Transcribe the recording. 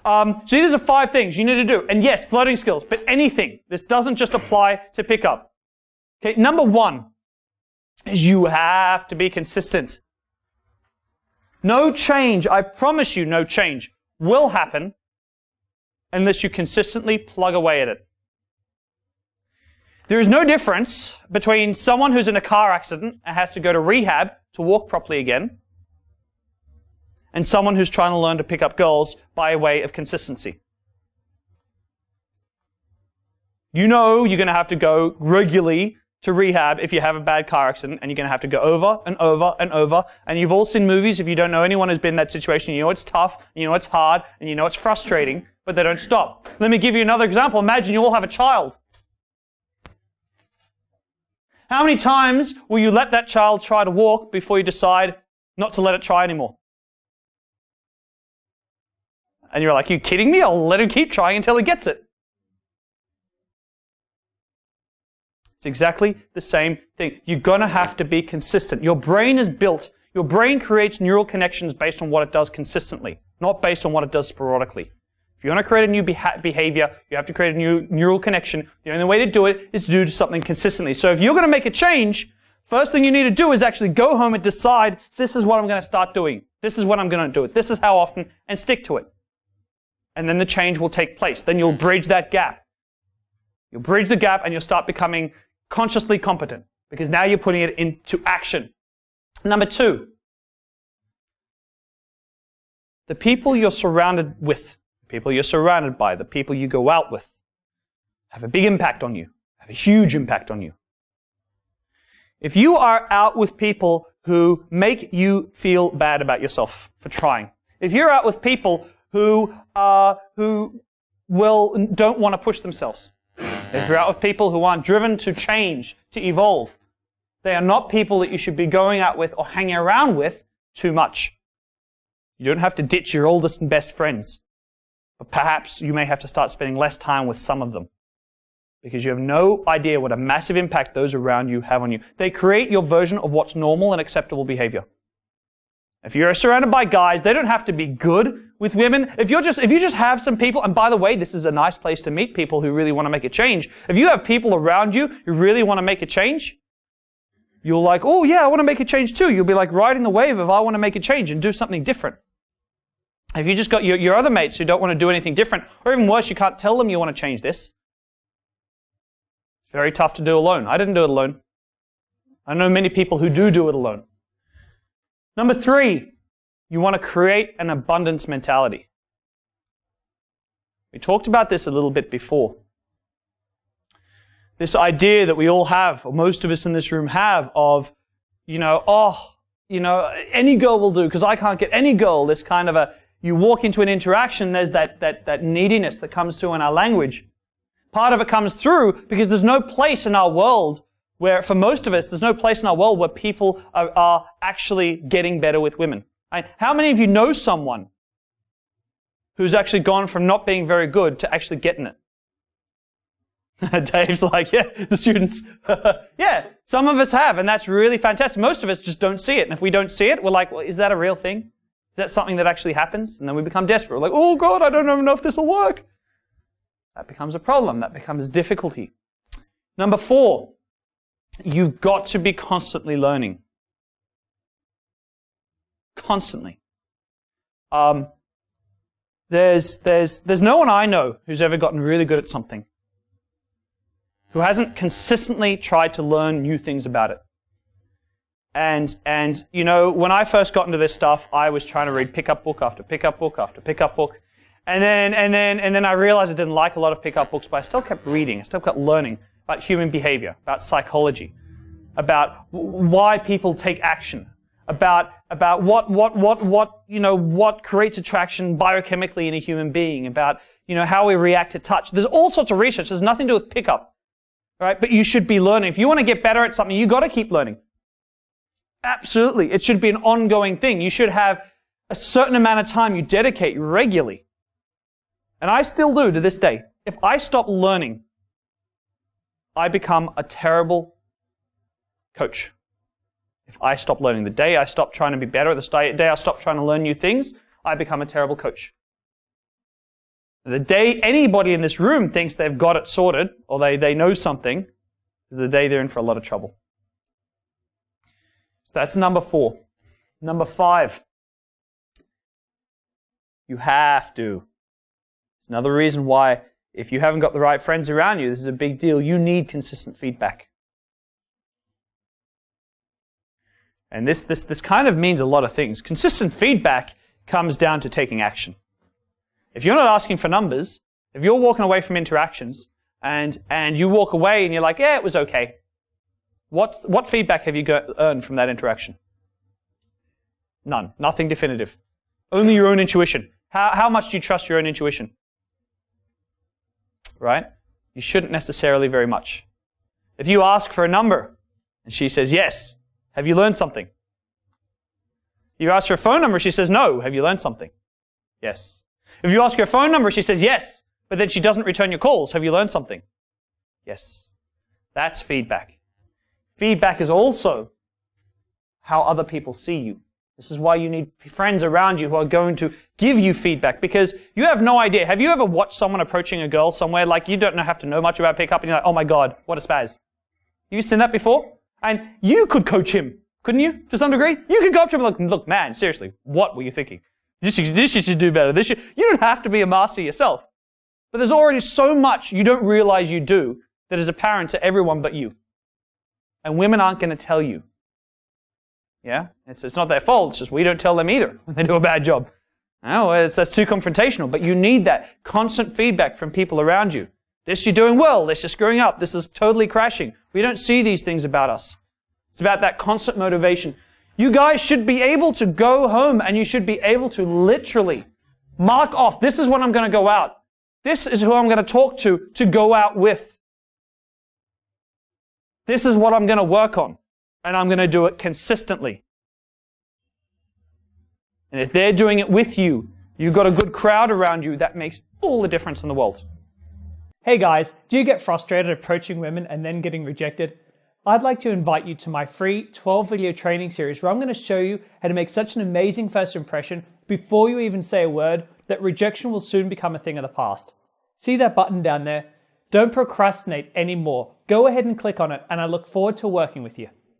So these are 5 things you need to do. And yes, flirting skills, but anything. This doesn't just apply to pickup. Okay, number 1 is you have to be consistent. No change, I promise you, no change will happen unless you consistently plug away at it. There is no difference between someone who's in a car accident and has to go to rehab to walk properly again and someone who's trying to learn to pick up girls by way of consistency. You know you're going to have to go regularly to rehab if you have a bad car accident, and you're going to have to go over and over and over. And you've all seen movies. If you don't know anyone who's been in that situation, you know it's tough, and you know it's hard, and you know it's frustrating, but they don't stop. Let me give you another example. Imagine you all have a child. How many times will you let that child try to walk before you decide not to let it try anymore? And you're like, are you kidding me? I'll let him keep trying until he gets it. It's exactly the same thing. You're going to have to be consistent. Your brain is built. Your brain creates neural connections based on what it does consistently, not based on what it does sporadically. If you want to create a new behavior, you have to create a new neural connection. The only way to do it is to do something consistently. So if you're going to make a change, first thing you need to do is actually go home and decide, this is what I'm going to start doing. This is when I'm going to do it. This is how often, and stick to it. And then the change will take place. Then you'll bridge that gap. You'll bridge the gap and you'll start becoming consciously competent, because now you're putting it into action. Number 2, the people you're surrounded with, the people you're surrounded by, the people you go out with, have a big impact on you, have a huge impact on you. If you are out with people who make you feel bad about yourself for trying, if you're out with people who don't want to push themselves, if you're out with people who aren't driven to change, to evolve, they are not people that you should be going out with or hanging around with too much. You don't have to ditch your oldest and best friends, but perhaps you may have to start spending less time with some of them, because you have no idea what a massive impact those around you have on you. They create your version of what's normal and acceptable behavior. If you're surrounded by guys, they don't have to be good with women. If you just have some people, and by the way, this is a nice place to meet people who really want to make a change. If you have people around you who really want to make a change, you're like, oh yeah, I want to make a change too. You'll be like riding the wave of I want to make a change and do something different. If you just got your other mates who don't want to do anything different, or even worse, you can't tell them you want to change this. It's very tough to do alone. I didn't do it alone. I know many people who do it alone. Number 3, you want to create an abundance mentality. We talked about this a little bit before. This idea that we all have, or most of us in this room have, of, any girl will do because I can't get any girl. This kind of you walk into an interaction, there's that neediness that comes through in our language. Part of it comes through because there's no place in our world where, for most of us, there's no place in our world where people are actually getting better with women. How many of you know someone who's actually gone from not being very good to actually getting it? Dave's like, yeah, the students. Yeah, some of us have, and that's really fantastic. Most of us just don't see it. And if we don't see it, we're like, well, is that a real thing? Is that something that actually happens? And then we become desperate. We're like, oh God, I don't know if this will work. That becomes a problem. That becomes difficulty. Number 4. You've got to be constantly learning. Constantly. There's no one I know who's ever gotten really good at something who hasn't consistently tried to learn new things about it. And when I first got into this stuff, I was trying to read pickup book after pickup book after pickup book. And then I realized I didn't like a lot of pickup books, but I still kept reading. I still kept learning about human behavior, about psychology, about why people take action, about what creates attraction biochemically in a human being, about how we react to touch. There's all sorts of research. There's nothing to do with pickup, right? But you should be learning. If you want to get better at something, you got to keep learning. Absolutely, it should be an ongoing thing. You should have a certain amount of time you dedicate regularly, and I still do to this day. If I stop learning, I become a terrible coach. If I stop learning, the day I stop trying to be better, the day I stop trying to learn new things, I become a terrible coach. The day anybody in this room thinks they've got it sorted, or they know something, is the day they're in for a lot of trouble. That's number 4. Number 5. You have to. It's another reason why, if you haven't got the right friends around you, this is a big deal. You need consistent feedback. And this kind of means a lot of things. Consistent feedback comes down to taking action. If you're not asking for numbers, if you're walking away from interactions, and you walk away and you're like, yeah, it was okay. What feedback have you earned from that interaction? None. Nothing definitive. Only your own intuition. How much do you trust your own intuition? Right? You shouldn't necessarily very much. If you ask for a number and she says yes, have you learned something? You ask for a phone number, she says no, have you learned something? Yes. If you ask her a phone number, she says yes, but then she doesn't return your calls, have you learned something? Yes. That's feedback. Feedback is also how other people see you. This is why you need friends around you who are going to give you feedback, because you have no idea. Have you ever watched someone approaching a girl somewhere, like you don't have to know much about pickup, and you're like, oh my God, what a spaz. You seen that before? And you could coach him, couldn't you, to some degree? You could go up to him and look, man, seriously, what were you thinking? This you should do better. You don't have to be a master yourself. But there's already so much you don't realize you do that is apparent to everyone but you. And women aren't going to tell you. Yeah? It's not their fault. It's just we don't tell them either when they do a bad job. No, that's too confrontational. But you need that constant feedback from people around you. This you're doing well. This you're screwing up. This is totally crashing. We don't see these things about us. It's about that constant motivation. You guys should be able to go home and you should be able to literally mark off, this is when I'm going to go out. This is who I'm going to talk to go out with. This is what I'm going to work on. And I'm going to do it consistently. And if they're doing it with you, you've got a good crowd around you, that makes all the difference in the world. Hey guys, do you get frustrated approaching women and then getting rejected? I'd like to invite you to my free 12-video training series where I'm going to show you how to make such an amazing first impression before you even say a word that rejection will soon become a thing of the past. See that button down there? Don't procrastinate anymore. Go ahead and click on it, and I look forward to working with you.